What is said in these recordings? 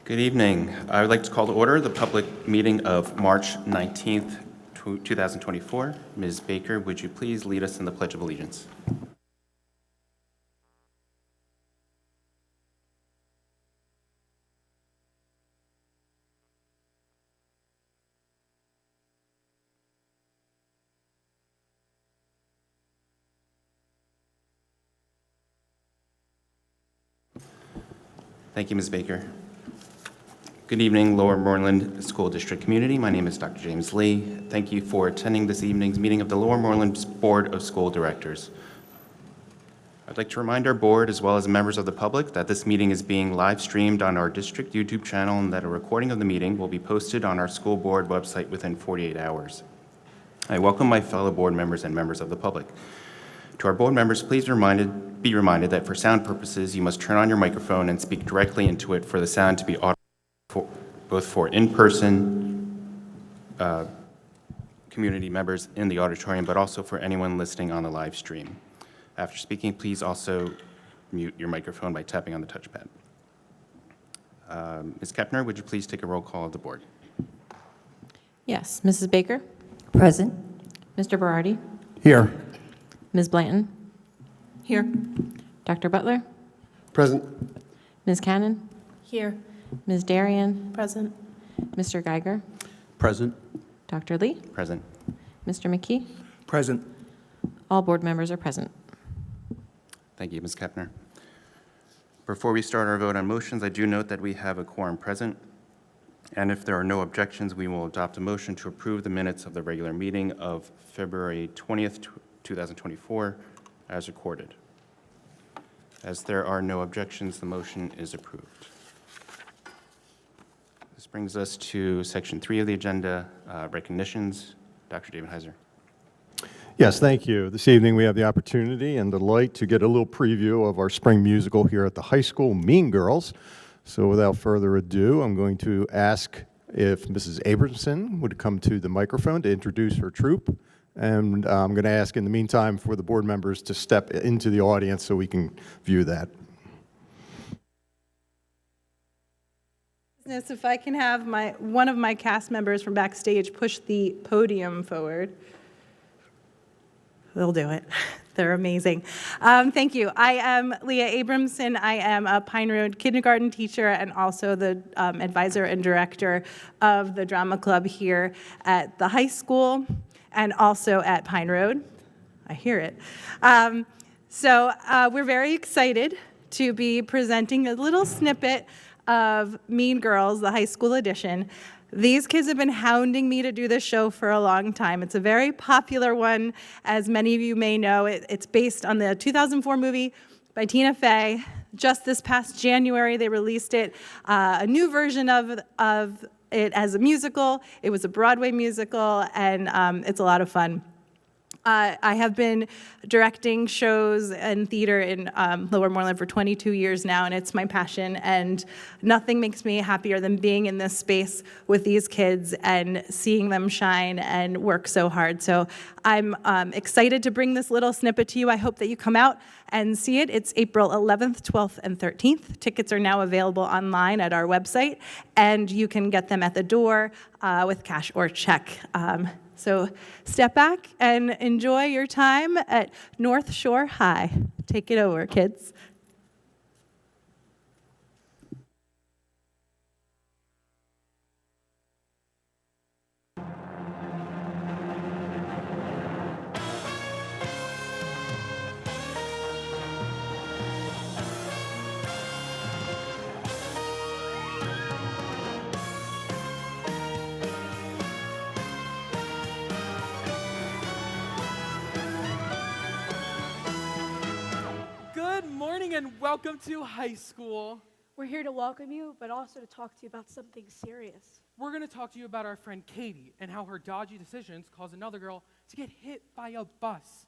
Good evening. I would like to call to order the public meeting of March 19th, 2024. Ms. Baker, would you please lead us in the Pledge of Allegiance? Thank you, Ms. Baker. Good evening, Lower Moreland School District community. My name is Dr. James Lee. Thank you for attending this evening's meeting of the Lower Moreland Board of School Directors. I'd like to remind our board, as well as members of the public, that this meeting is being live streamed on our district YouTube channel and that a recording of the meeting will be posted on our school board website within 48 hours. I welcome my fellow board members and members of the public. To our board members, please be reminded that for sound purposes, you must turn on your microphone and speak directly into it for the sound to be audible, both for in-person community members in the auditorium, but also for anyone listening on the live stream. After speaking, please also mute your microphone by tapping on the touchpad. Ms. Kepner, would you please take a roll call of the board? Yes. Mrs. Baker? Present. Mr. Berardi? Here. Ms. Blanton? Here. Dr. Butler? Present. Ms. Cannon? Here. Ms. Darian? Present. Mr. Geiger? Present. Dr. Lee? Present. Mr. McKee? Present. All board members are present. Thank you, Ms. Kepner. Before we start our vote on motions, I do note that we have a quorum present, and if there are no objections, we will adopt a motion to approve the minutes of the regular meeting of February 20th, 2024, as recorded. As there are no objections, the motion is approved. This brings us to Section 3 of the agenda, recognitions. Dr. David Heiser. Yes, thank you. This evening we have the opportunity and delight to get a little preview of our spring musical here at the high school, Mean Girls. So without further ado, I'm going to ask if Mrs. Abramson would come to the microphone to introduce her troupe. And I'm going to ask in the meantime for the board members to step into the audience so we can view that. If I can have one of my cast members from backstage push the podium forward. They'll do it. They're amazing. Thank you. I am Leah Abramson. I am a Pine Road kindergarten teacher and also the advisor and director of the drama club here at the high school and also at Pine Road. I hear it. So we're very excited to be presenting a little snippet of Mean Girls, the high school edition. These kids have been hounding me to do this show for a long time. It's a very popular one, as many of you may know. It's based on the 2004 movie by Tina Fey. Just this past January, they released it, a new version of it as a musical. It was a Broadway musical, and it's a lot of fun. I have been directing shows and theater in Lower Moreland for 22 years now, and it's my passion, and nothing makes me happier than being in this space with these kids and seeing them shine and work so hard. So I'm excited to bring this little snippet to you. I hope that you come out and see it. It's April 11th, 12th, and 13th. Tickets are now available online at our website, and you can get them at the door with cash or check. So step back and enjoy your time at North Shore High. Take it over, kids. Good morning and welcome to high school. We're here to welcome you, but also to talk to you about something serious. We're going to talk to you about our friend Katie and how her dodgy decisions caused another girl to get hit by a bus.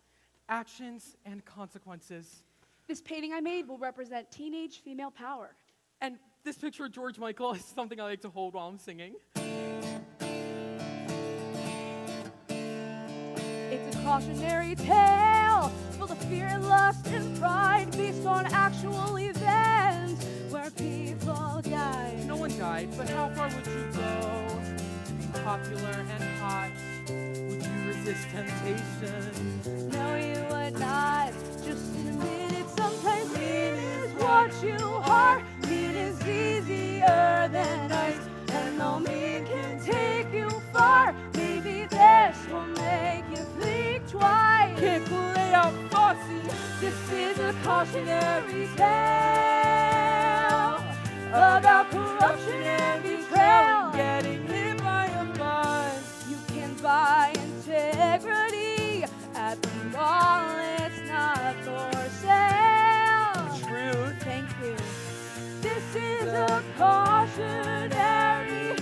Actions and consequences. This painting I made will represent teenage female power. And this picture of George Michael is something I like to hold while I'm singing. It's a cautionary tale, full of fear, lust, and pride based on actual events where people died. No one died, but how far would you go to be popular and hot? Would you resist temptation? No, you would not. Just admit it. Sometimes mean is what you are. Mean is easier than ice, and no mean can take you far. Maybe this will make you think twice. Kick, lay out, Fosse. This is a cautionary tale about corruption and betrayal. Getting hit by a bus. You can buy integrity at the mall. It's not for sale. Truth. Thank you. This is a cautionary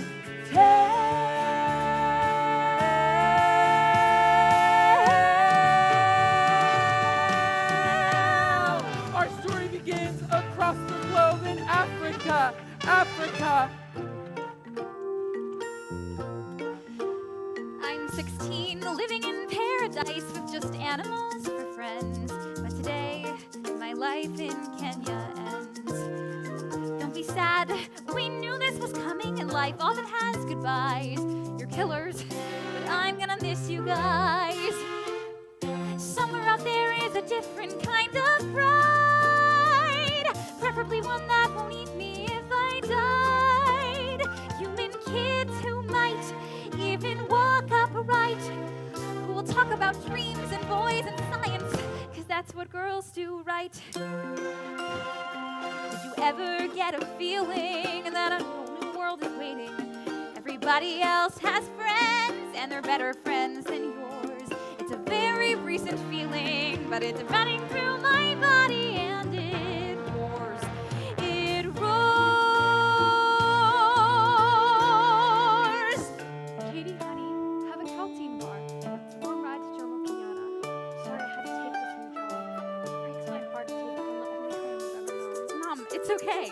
tale. Our story begins across the globe in Africa. Africa. I'm 16, living in paradise with just animals for friends. But today, my life in Kenya ends. Don't be sad, we knew this was coming in life. Often has goodbyes. You're killers, but I'm gonna miss you guys. Somewhere out there is a different kind of pride. Preferably one that won't eat me if I died. Human kids who might even walk upright, who will talk about dreams and boys and science, cause that's what girls do, right? Did you ever get a feeling that a whole new world is waiting? Everybody else has friends, and they're better friends than yours. It's a very recent feeling, but it's running through my body, and it roars. It roars. Katie, honey, have a protein bar. It's a long ride to Jomo Kenyatta. Sorry I had to take this new job. It breaks my heart to take from the only home you've ever known. Mom, it's okay.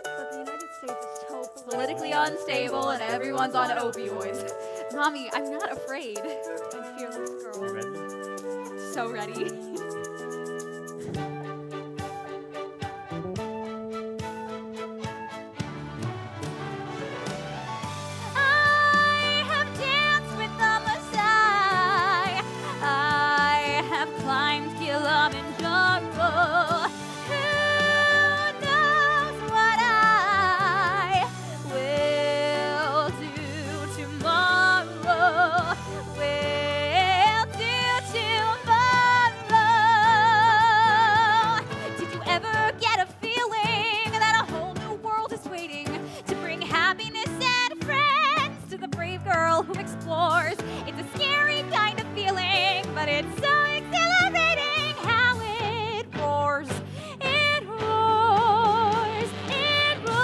But the United States is so Politically unstable and everyone's on opioids. Mommy, I'm not afraid. and fearless girl. So ready. I have danced with the Maasai. I have climbed Kilimanjaro. Who knows what I will do tomorrow? Will do tomorrow. Did you ever get a feeling that a whole new world is waiting to bring happiness and friends to the brave girl who explores? It's a scary kind of feeling, but it's so exhilarating how it roars. It roars. It roars.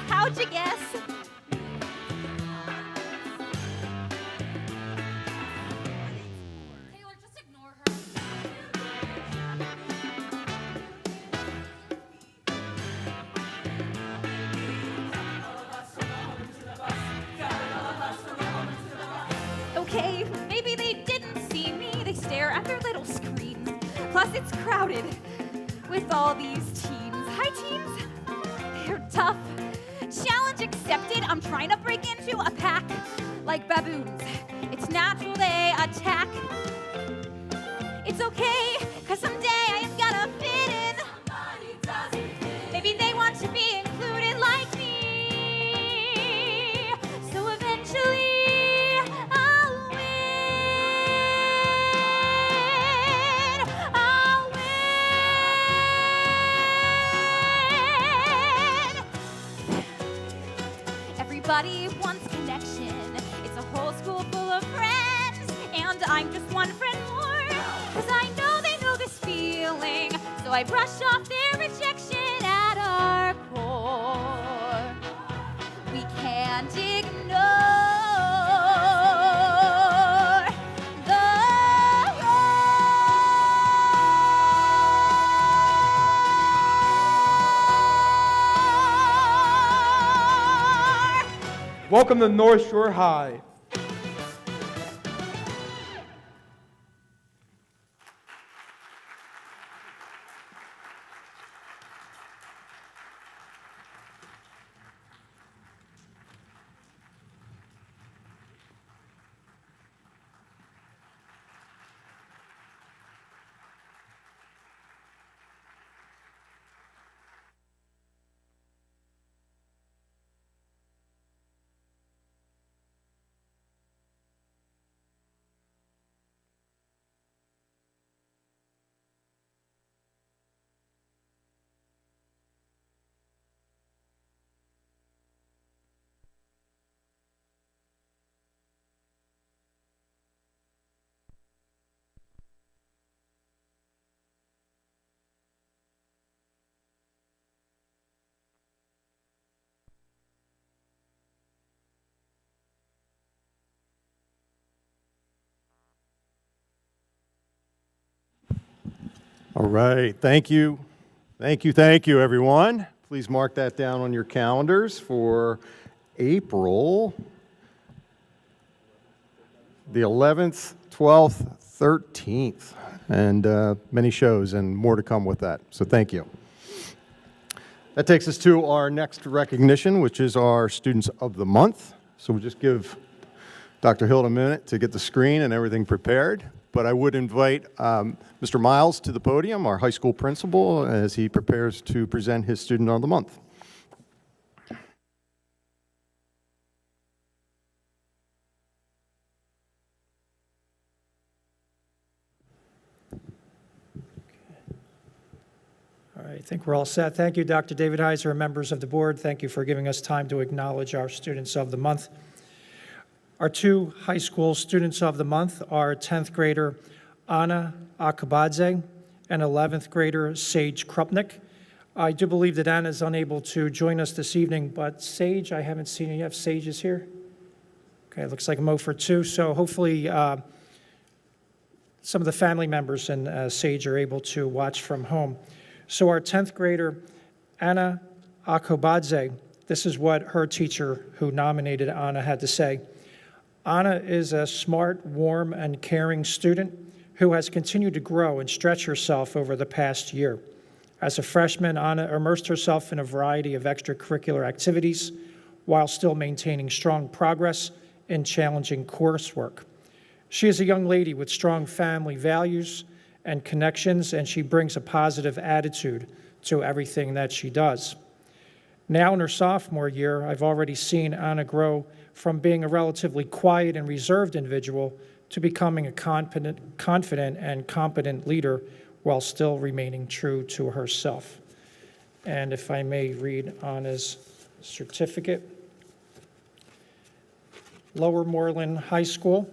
How'd you guess? Taylor, just ignore her. Okay, maybe they didn't see me. They stare at their little screen. Plus, it's crowded with all these teens. Hi, teens. They're tough. Challenge accepted. I'm trying to break into a pack like baboons. It's natural they attack. It's okay, cause someday I am gonna fit in. Maybe they want to be included like me. So eventually I'll win. I'll win. Everybody wants connection. It's a whole school full of friends, and I'm just one friend more. Cause I know they know this feeling, so I brush off their rejection at our core. can't ignore the roar. Welcome to North Shore High. All right, thank you. Thank you, everyone. Please mark that down on your calendars for April the 11th, 12th, 13th, and many shows and more to come with that. So thank you. That takes us to our next recognition, which is our Students of the Month. So we'll just give Dr. Hill a minute to get the screen and everything prepared. But I would invite Mr. Miles to the podium, our high school principal, as he prepares to present his Student of the Month. All right, I think we're all set. Thank you, Dr. David Heiser, and members of the board. Thank you for giving us time to acknowledge our Students of the Month. Our two high school Students of the Month are 10th grader Anna Akabadze and 11th grader Sage Krupnik. I do believe that Anna is unable to join us this evening, but Sage, I haven't seen you yet. Sage is here? Okay, it looks like a mo for two, so hopefully some of the family members and Sage are able to watch from home. So our 10th grader, Anna Akobadze, this is what her teacher who nominated Anna had to say. Anna is a smart, warm, and caring student who has continued to grow and stretch herself over the past year. As a freshman, Anna immersed herself in a variety of extracurricular activities while still maintaining strong progress in challenging coursework. She is a young lady with strong family values and connections, and she brings a positive attitude to everything that she does. Now in her sophomore year, I've already seen Anna grow from being a relatively quiet and reserved individual to becoming a confident and competent leader while still remaining true to herself. And if I may read Anna's certificate. Lower Moreland High School.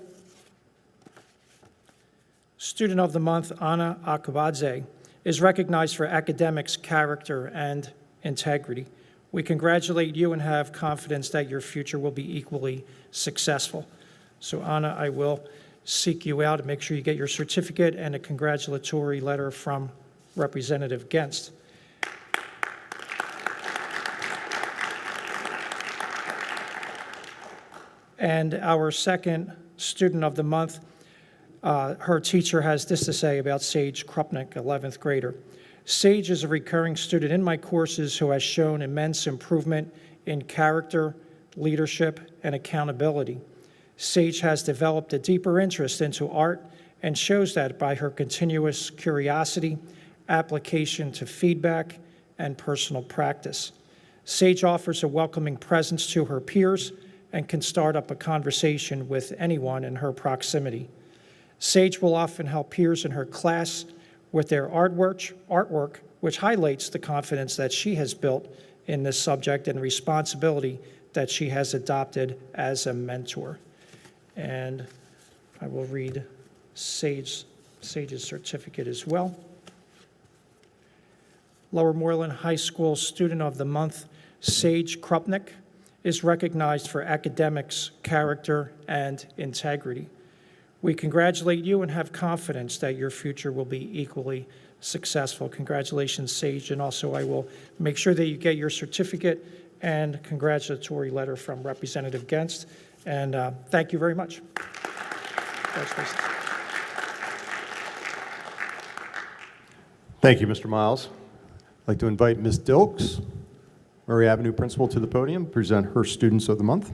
Student of the Month, Anna Akabadze, is recognized for academics, character, and integrity. We congratulate you and have confidence that your future will be equally successful. So Anna, I will seek you out and make sure you get your certificate and a congratulatory letter from Representative Genst. And our second Student of the Month, her teacher has this to say about Sage Krupnik, 11th grader. Sage is a recurring student in my courses who has shown immense improvement in character, leadership, and accountability. Sage has developed a deeper interest into art and shows that by her continuous curiosity, application to feedback, and personal practice. Sage offers a welcoming presence to her peers and can start up a conversation with anyone in her proximity. Sage will often help peers in her class with their artwork, which highlights the confidence that she has built in this subject and responsibility that she has adopted as a mentor. And I will read Sage's certificate as well. Lower Moreland High School Student of the Month, Sage Krupnik, is recognized for academics, character, and integrity. We congratulate you and have confidence that your future will be equally successful. Congratulations, Sage, and also I will make sure that you get your certificate and congratulatory letter from Representative Genst, and thank you very much. Congratulations. Thank you, Mr. Miles. I'd like to invite Ms. Dilks, Murray Avenue Principal, to the podium, present her Students of the Month.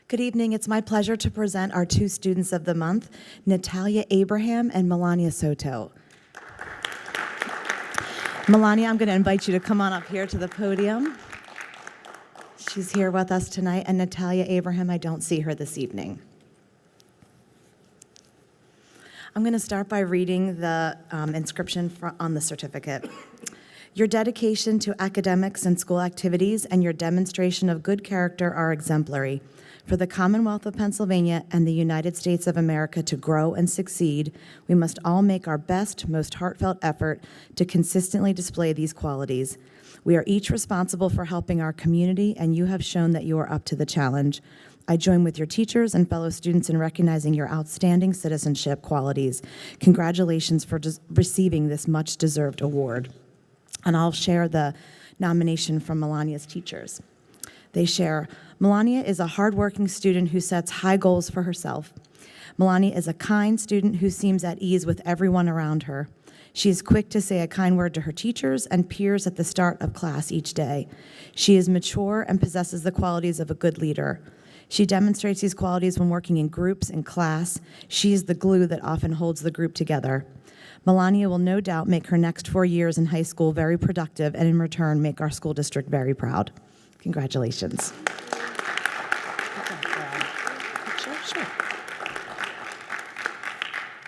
Good evening. It's my pleasure to present our two Students of the Month, Natalia Abraham and Melania Soto. Melania, I'm going to invite you to come on up here to the podium. She's here with us tonight, and Natalia Abraham, I don't see her this evening. I'm going to start by reading the inscription on the certificate. Your dedication to academics and school activities and your demonstration of good character are exemplary. For the Commonwealth of Pennsylvania and the United States of America to grow and succeed, we must all make our best, most heartfelt effort to consistently display these qualities. We are each responsible for helping our community, and you have shown that you are up to the challenge. I join with your teachers and fellow students in recognizing your outstanding citizenship qualities. Congratulations for receiving this much-deserved award. And I'll share the nomination from Melania's teachers. They share, Melania is a hardworking student who sets high goals for herself. Melania is a kind student who seems at ease with everyone around her. She is quick to say a kind word to her teachers and peers at the start of class each day. She is mature and possesses the qualities of a good leader. She demonstrates these qualities when working in groups in class. She is the glue that often holds the group together. Melania will no doubt make her next 4 years in high school very productive and in return make our school district very proud. Congratulations. Sure.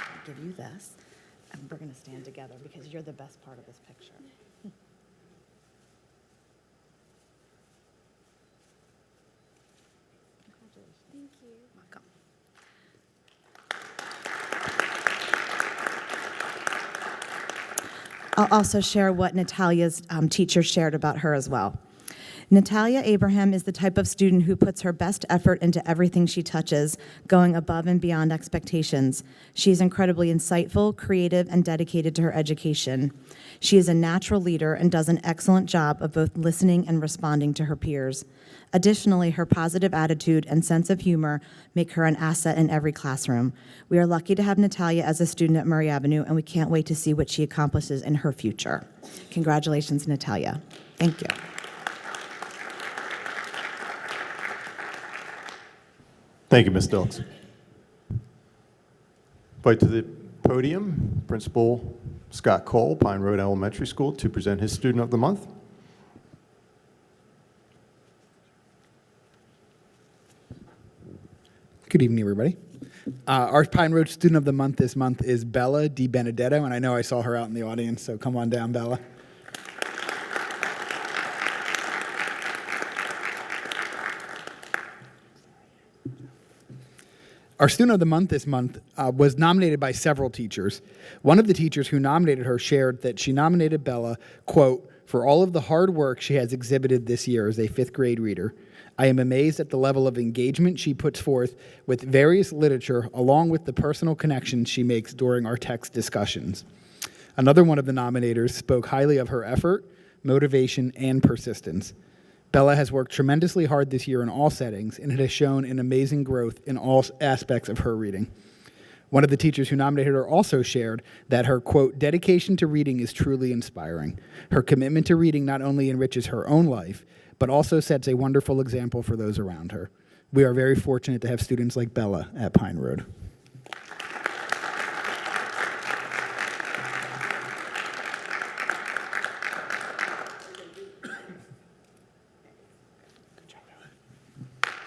I'll give you this, and we're going to stand together because you're the best part of this picture. Congratulations. Thank you. Welcome. I'll also share what Natalia's teacher shared about her as well. Natalia Abraham is the type of student who puts her best effort into everything she touches, going above and beyond expectations. She is incredibly insightful, creative, and dedicated to her education. She is a natural leader and does an excellent job of both listening and responding to her peers. Additionally, her positive attitude and sense of humor make her an asset in every classroom. We are lucky to have Natalia as a student at Murray Avenue, and we can't wait to see what she accomplishes in her future. Congratulations, Natalia. Thank you. Thank you, Ms. Dilks. Invite to the podium Principal Scott Cole, Pine Road Elementary School, to present his Student of the Month. Good evening, everybody. Our Pine Road Student of the Month this month is Bella Di Benedetto, and I know I saw her out in the audience, so come on down, Bella. Our Student of the Month this month was nominated by several teachers. One of the teachers who nominated her shared that she nominated Bella, quote, for all of the hard work she has exhibited this year as a fifth grade reader. I am amazed at the level of engagement she puts forth with various literature, along with the personal connections she makes during our text discussions. Another one of the nominators spoke highly of her effort, motivation, and persistence. Bella has worked tremendously hard this year in all settings, and it has shown an amazing growth in all aspects of her reading. One of the teachers who nominated her also shared that her, quote, dedication to reading is truly inspiring. Her commitment to reading not only enriches her own life, but also sets a wonderful example for those around her. We are very fortunate to have students like Bella at Pine Road.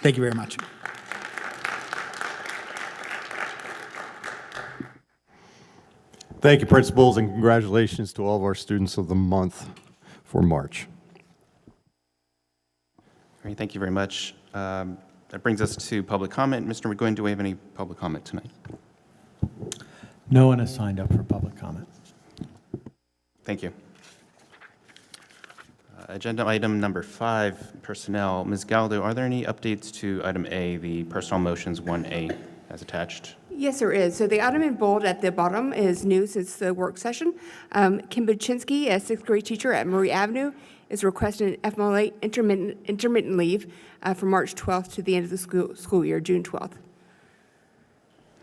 Thank you very much. Thank you, principals, and congratulations to all of our Students of the Month for March. All right, thank you very much. That brings us to public comment. Mr. McGuinn, do we have any public comment tonight? No one has signed up for public comment. Thank you. Agenda item number 5, personnel. Ms. Galdo, are there any updates to item A, the personal motions 1A as attached? Yes, there is. So the item in bold at the bottom is new since the work session. Kim Baczynski, a 6th grade teacher at Murray Avenue, is requesting an FMLA intermittent leave from March 12th to the end of the school year, June 12th.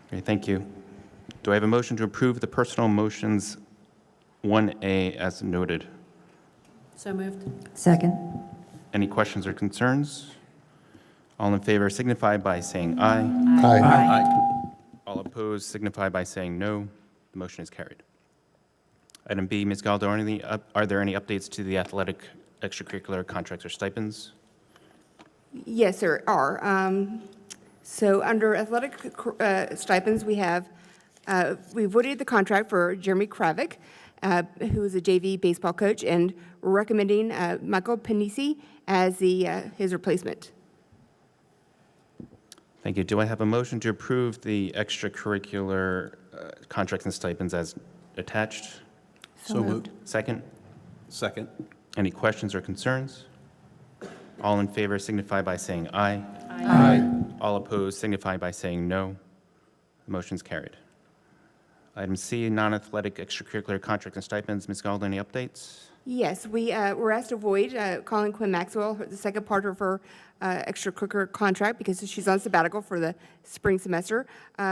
Okay, thank you. Do I have a motion to approve the personal motions 1A as noted? So moved. Second. Any questions or concerns? All in favor signify by saying aye. Aye. All opposed signify by saying no. The motion is carried. Item B, Ms. Galdo, are there any updates to the athletic extracurricular contracts or stipends? Yes, there are. So under athletic stipends, we voided the contract for Jeremy Kravick, who is a JV baseball coach, and we're recommending Michael Panisi as his replacement. Thank you. Do I have a motion to approve the extracurricular contracts and stipends as attached? So moved. Second? Second. Any questions or concerns? All in favor signify by saying aye. Aye. All opposed signify by saying no. The motion is carried. Item C, non-athletic extracurricular contracts and stipends. Ms. Galdo, any updates? Yes, we were asked to void Colin Quinn Maxwell, the second part of her extracurricular contract, because she's on sabbatical for the spring semester.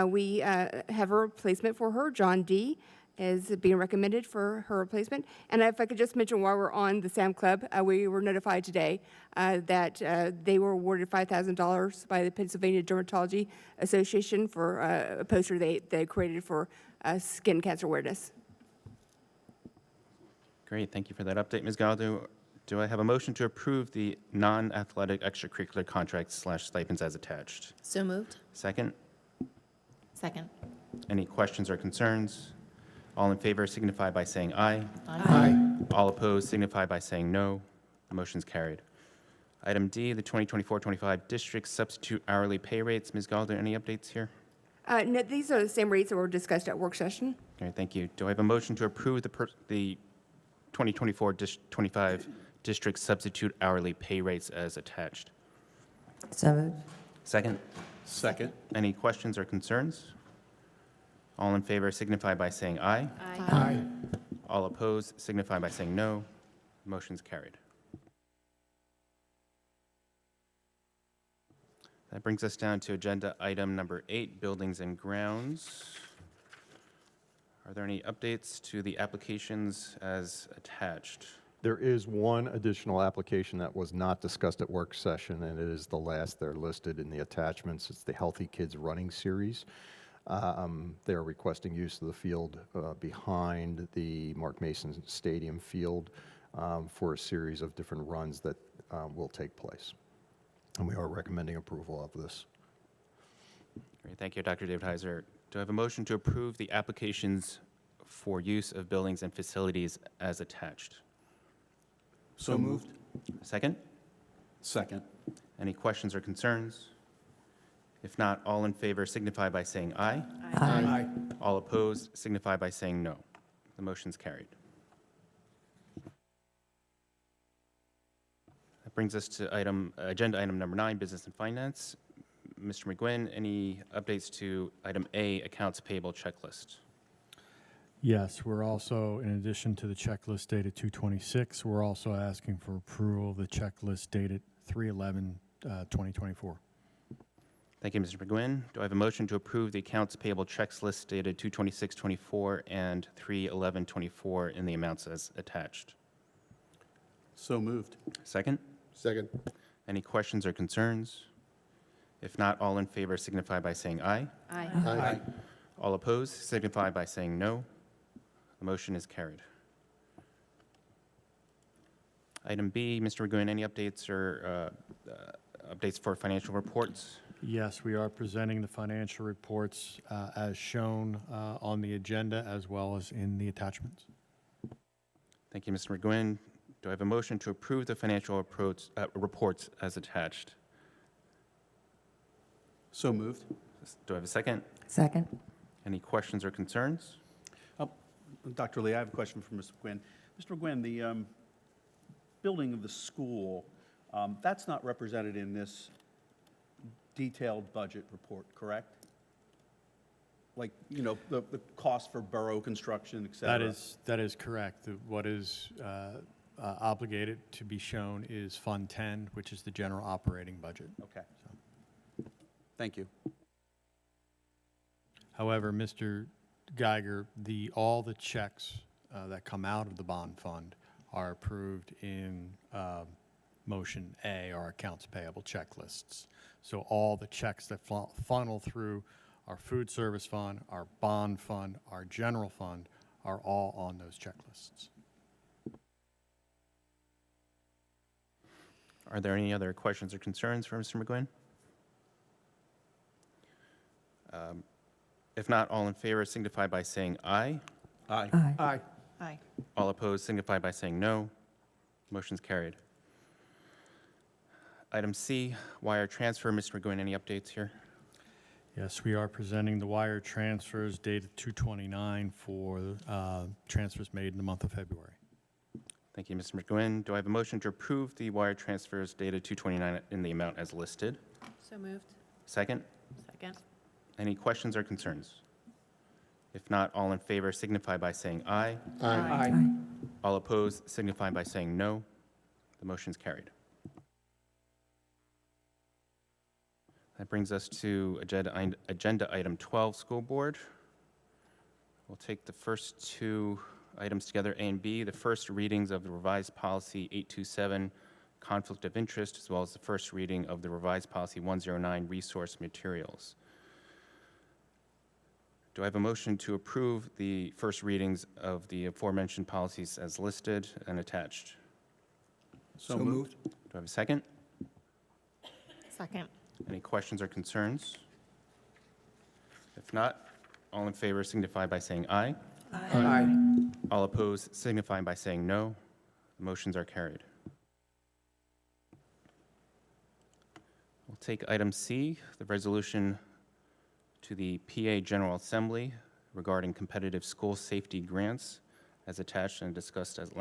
We have a replacement for her. John D. is being recommended for her replacement. And if I could just mention while we're on the SAM Club, we were notified today that they were awarded $5,000 by the Pennsylvania Dermatology Association for a poster they created for skin cancer awareness. Great, thank you for that update, Ms. Galdo. Do I have a motion to approve the non-athletic extracurricular contracts / stipends as attached? So moved. Second? Second. Any questions or concerns? All in favor signify by saying aye. Aye. All opposed signify by saying no. The motion's carried. Item D, the 2024-25 district substitute hourly pay rates. Ms. Galdo, any updates here? No, these are the same rates that were discussed at work session. Okay, thank you. Do I have a motion to approve the 2024-25 district substitute hourly pay rates as attached? So moved. Second? Second. Any questions or concerns? All in favor signify by saying aye. Aye. All opposed signify by saying no. Motion's carried. That brings us down to agenda item number 8, buildings and grounds. Are there any updates to the applications as attached? There is one additional application that was not discussed at work session, and it is the last. They're listed in the attachments. It's the Healthy Kids Running Series. They're requesting use of the field behind the Mark Mason Stadium field for a series of different runs that will take place. And we are recommending approval of this. Great, thank you, Dr. David Heiser. Do I have a motion to approve the applications for use of buildings and facilities as attached? So moved. Second? Second. Any questions or concerns? If not, all in favor signify by saying aye. Aye. All opposed signify by saying no. The motion's carried. That brings us to agenda item number 9, business and finance. Mr. McGuinn, any updates to item A, accounts payable checklist? Yes, we're also, in addition to the checklist dated 2/26, we're also asking for approval of the checklist dated 3/11/2024. Thank you, Mr. McGuinn. Do I have a motion to approve the accounts payable checklist dated 2/26/24 and 3/11/24 in the amounts as attached? So moved. Second? Second. Any questions or concerns? If not, all in favor signify by saying aye. Aye. All opposed signify by saying no. The motion is carried. Item B, Mr. McGuinn, any updates or updates for financial reports? Yes, we are presenting the financial reports as shown on the agenda as well as in the attachments. Thank you, Mr. McGuinn. Do I have a motion to approve the financial reports as attached? So moved. Do I have a second? Second. Any questions or concerns? Dr. Lee, I have a question for Mr. McGuinn. Mr. McGuinn, the building of the school, that's not represented in this detailed budget report, correct? Like, you know, the cost for borough construction, et cetera? That is correct. What is obligated to be shown is Fund 10, which is the general operating budget. Okay. Thank you. However, Mr. Geiger, all the checks that come out of the bond fund are approved in Motion A, our accounts payable checklists. So all the checks that funnel through our food service fund, our bond fund, our general fund are all on those checklists. Are there any other questions or concerns for Mr. McGuinn? If not, all in favor signify by saying aye. Aye. Aye. Aye. All opposed signify by saying no. Motion's carried. Item C, wire transfer. Mr. McGuinn, any updates here? Yes, we are presenting the wire transfers dated 2/29 for transfers made in the month of February. Thank you, Mr. McGuinn. Do I have a motion to approve the wire transfers dated 2/29 in the amount as listed? So moved. Second? Second. Any questions or concerns? If not, all in favor signify by saying aye. Aye. All opposed signify by saying no. The motion's carried. That brings us to agenda item 12, school board. We'll take the first two items together, A and B, the first readings of the revised policy 827, conflict of interest, as well as the first reading of the revised policy 109, resource materials. Do I have a motion to approve the first readings of the aforementioned policies as listed and attached? So moved. Do I have a second? Second. Any questions or concerns? If not, all in favor signify by saying aye. Aye. All opposed signify by saying no. The motions are carried. We'll take item C, the resolution to the PA General Assembly regarding competitive school safety grants as attached and discussed at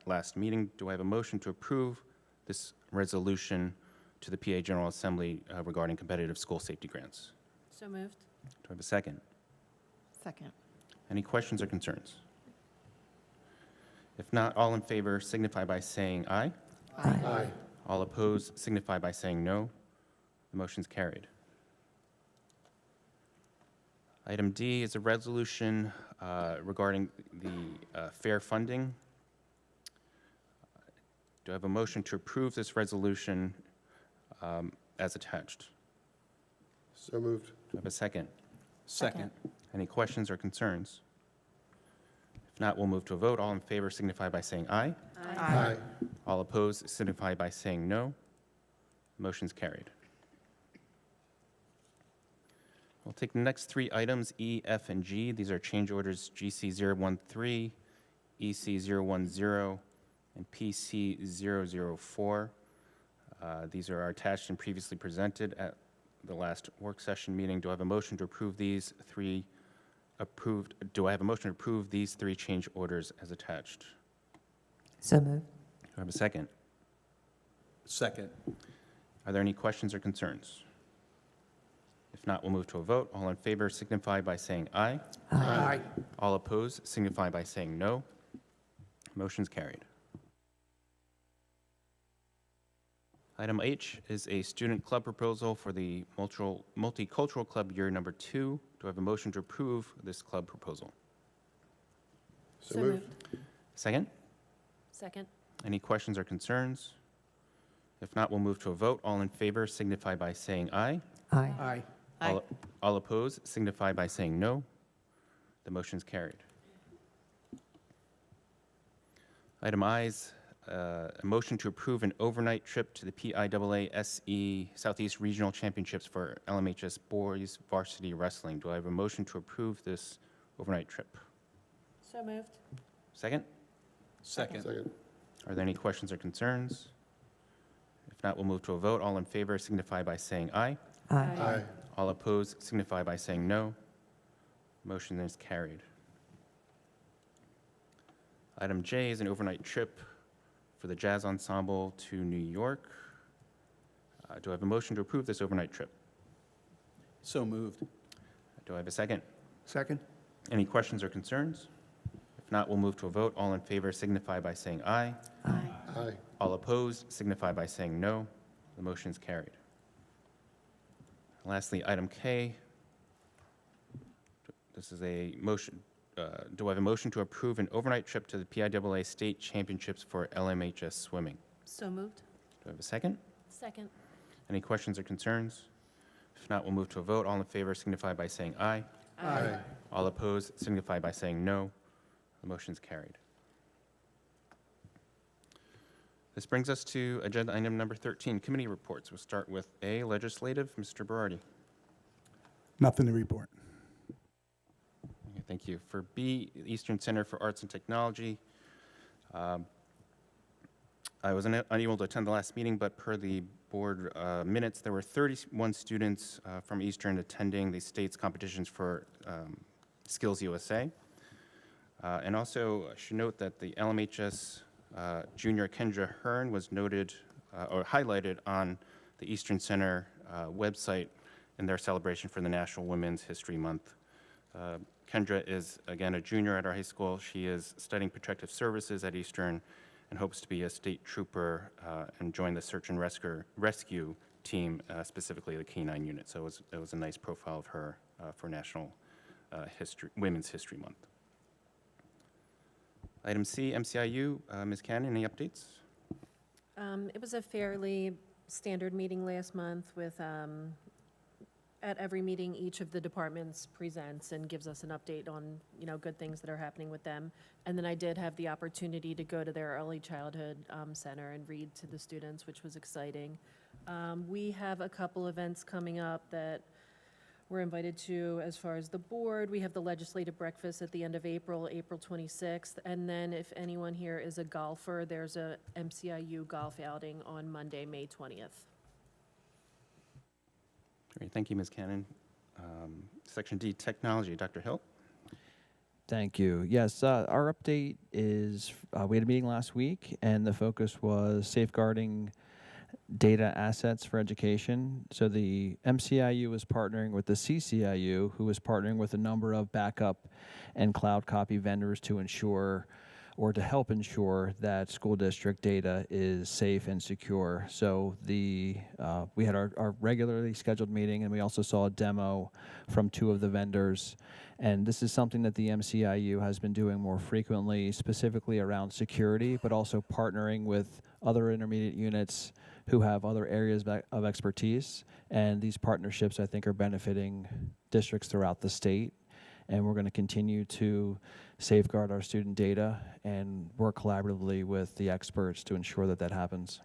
last meeting. Do I have a motion to approve this resolution to the PA General Assembly regarding competitive school safety grants? So moved. Do I have a second? Second. Any questions or concerns? If not, all in favor signify by saying aye. Aye. All opposed signify by saying no. The motion's carried. Item D is a resolution regarding the fair funding. Do I have a motion to approve this resolution as attached? So moved. Do I have a second? Second. Any questions or concerns? If not, we'll move to a vote. All in favor signify by saying aye. Aye. All opposed signify by saying no. Motion's carried. We'll take the next three items, E, F, and G. These are change orders GC013, EC010, and PC004. These are attached and previously presented at the last work session meeting. Do I have a motion to approve these three Do I have a motion to approve these three change orders as attached? So moved. Do I have a second? Second. Are there any questions or concerns? If not, we'll move to a vote. All in favor signify by saying aye. Aye. All opposed signify by saying no. Motion's carried. Item H is a student club proposal for the Multicultural Club Year Number 2. Do I have a motion to approve this club proposal? So moved. Second? Second. Any questions or concerns? If not, we'll move to a vote. All in favor signify by saying aye. Aye. Aye. All opposed signify by saying no. The motion's carried. Item I is a motion to approve an overnight trip to the PIAA SE Southeast Regional Championships for LMHS Boys Varsity Wrestling. Do I have a motion to approve this overnight trip? So moved. Second? Second. Are there any questions or concerns? If not, we'll move to a vote. All in favor signify by saying aye. Aye. All opposed signify by saying no. Motion is carried. Item J is an overnight trip for the jazz ensemble to New York. Do I have a motion to approve this overnight trip? So moved. Do I have a second? Second? Any questions or concerns? If not, we'll move to a vote. All in favor signify by saying aye. Aye. All opposed signify by saying no. The motion is carried. Lastly, item K. This is a motion. Do I have a motion to approve an overnight trip to the PIAA State Championships for LMHS swimming? So moved. Do I have a second? Second. Any questions or concerns? If not, we'll move to a vote. All in favor signify by saying aye. Aye. All opposed signify by saying no. The motion is carried. This brings us to agenda item number 13, committee reports. We'll start with A, legislative. Mr. Berardi. Nothing to report. Okay, thank you. For B, Eastern Center for Arts and Technology, I was unable to attend the last meeting, but per the board minutes, there were 31 students from Eastern attending the state's competitions for Skills USA. And also, I should note that the LMHS junior Kendra Hearn was noted or highlighted on the Eastern Center website in their celebration for the National Women's History Month. Kendra is, again, a junior at our high school. She is studying protective services at Eastern and hopes to be a state trooper and join the search and rescue team, specifically the K-9 unit. So it was a nice profile of her for National Women's History Month. Item C, MCIU. Ms. Cannon, any updates? It was a fairly standard meeting last month with, at every meeting, each of the departments presents and gives us an update on, good things that are happening with them. And then I did have the opportunity to go to their early childhood center and read to the students, which was exciting. We have a couple events coming up that we're invited to as far as the board. We have the legislative breakfast at the end of April, April 26th. And then if anyone here is a golfer, there's a MCIU golf outing on Monday, May 20th. Great, thank you, Ms. Cannon. Section D, technology. Dr. Hill? Thank you. Yes, our update is we had a meeting last week, and the focus was safeguarding data assets for education. So the MCIU is partnering with the CCIU, who is partnering with a number of backup and cloud copy vendors to ensure or to help ensure that school district data is safe and secure. So we had our regularly scheduled meeting, and we also saw a demo from 2 of the vendors. And this is something that the MCIU has been doing more frequently, specifically around security, but also partnering with other intermediate units who have other areas of expertise. And these partnerships, I think, are benefiting districts throughout the state. And we're going to continue to safeguard our student data and work collaboratively with the experts to ensure that that happens.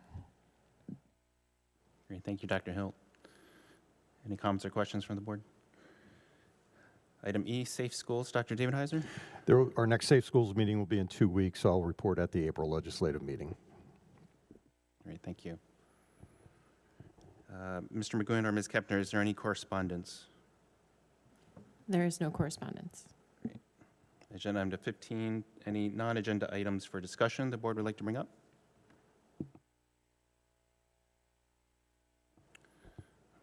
Great, thank you, Dr. Hill. Any comments or questions from the board? Item E, safe schools. Dr. David Heiser? Our next Safe Schools meeting will be in 2 weeks, so I'll report at the April legislative meeting. Great, thank you. Mr. McGuinn or Ms. Kepner, is there any correspondence? There is no correspondence. Great. Agenda item 15, any non-agenda items for discussion the board would like to bring up?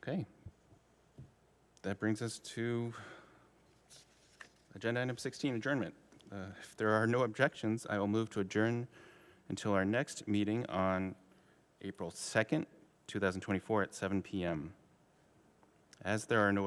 Okay. That brings us to agenda item 16, adjournment. If there are no objections, I will move to adjourn until our next meeting on April 2nd, 2024 at 7 p.m. As there are no